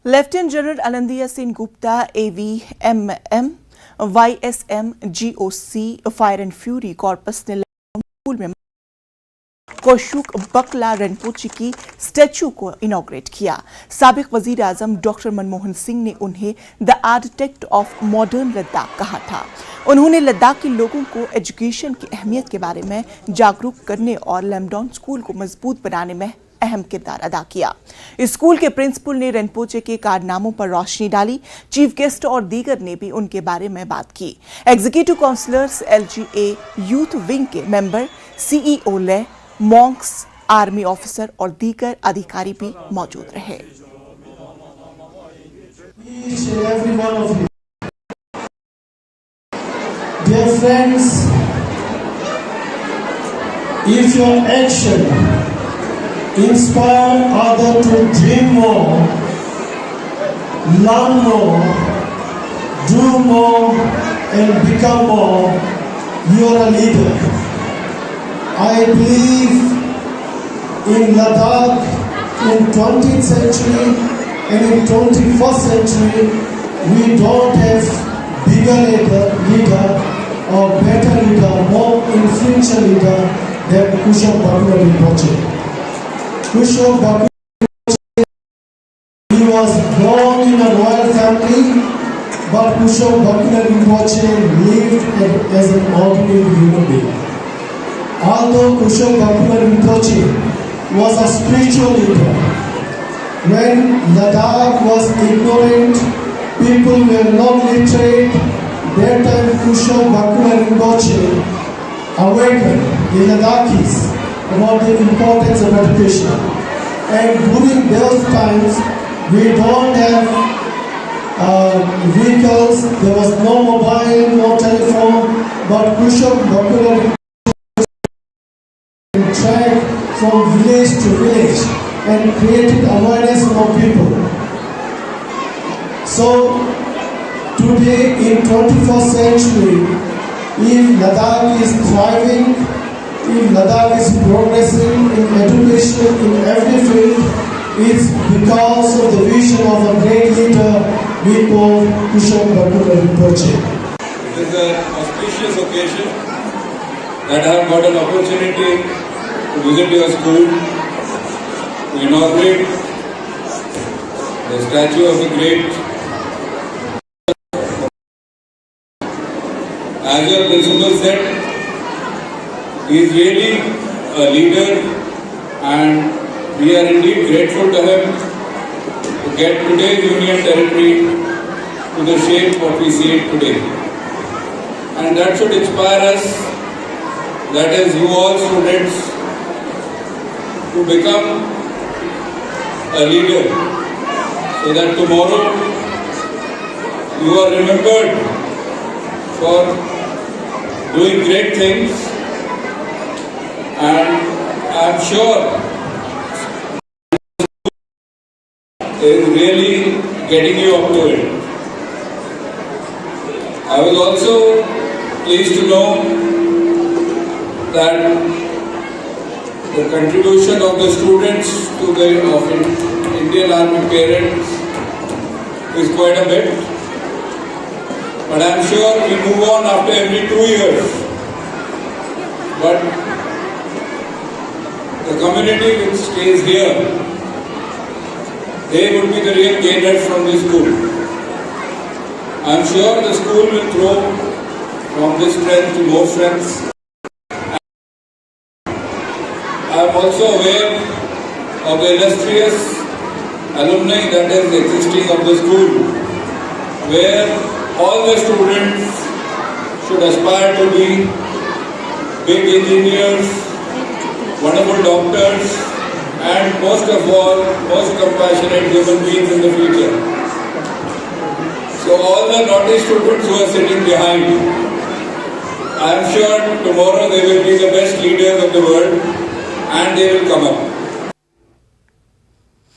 Leftnant General Anandya Singh Gupta, AVMM, YSM, GOC, Fire and Fury Corpus ने school में कोशुक बकला रिनपोचे की statue को इनॉग्रेट किया। साबिक वजीर आजम डॉक्टर मनमोहन सिंह ने उन्हें the architect of modern Ladakh कहा था। उन्होंने लद्दाख के लोगों को एजुकेशन की अहमियत के बारे में जागरूक करने और लैमडॉन स्कूल को मजबूत बनाने में अहम किरदार अदा किया। स्कूल के प्रिंसिपल ने रिनपोचे के कारनामों पर रोशनी डाली। चीफ गेस्ट और दीगर ने भी उनके बारे में बात की। Executive counsellors, LGA youth wing के मेंबर, CEO ले, मॉन्क्स, आर्मी ऑफिसर और दीगर अधिकारी भी मौजूद रहे। Dear friends, if your action inspire others to dream more, learn more, do more and become more, you are a leader. I believe in Ladakh in 20th century and in 21st century we don't have bigger leader or better leader, more influential leader than Kushok Bakula Rinpoche. Kushok Bakula Rinpoche, he was born in a royal family, but Kushok Bakula Rinpoche lived as an ordinary human being. Although Kushok Bakula Rinpoche was a spiritual leader, when Ladakh was ignorant, people were not literate, that time Kushok Bakula Rinpoche awakened the Ladakhis about the importance of education. And during those times, we don't have vehicles, there was no mobile, no telephone, but Kushok Bakula Rinpoche tracked from village to village and created awareness among people. So today in 21st century, if Ladakh is thriving, if Ladakh is progressing in education in every field, it's because of the vision of a great leader we call Kushok Bakula Rinpoche. It is an auspicious occasion that I have got an opportunity to visit your school, to inaugurate the statue of the great. As your principal said, he is really a leader and we are indeed grateful to him to get today's union territory to the shape what we see it today. And that should inspire us, that is you all students, to become a leader so that tomorrow you are remembered for doing great things, and I am sure is really getting you up to it. I was also pleased to know that the contribution of the students to the Indian Army parents is quite a bit. But I am sure we move on after every 2 years. But the community which stays here, they would be the real gainers from this school. I am sure the school will grow from this strength to more strengths. I am also aware of the illustrious alumni that is existing of the school, where all the students should aspire to be big engineers, wonderful doctors, and most of all, most compassionate human beings in the future. So all the naughty students who are sitting behind, I am sure tomorrow they will be the best leaders of the world and they will come up.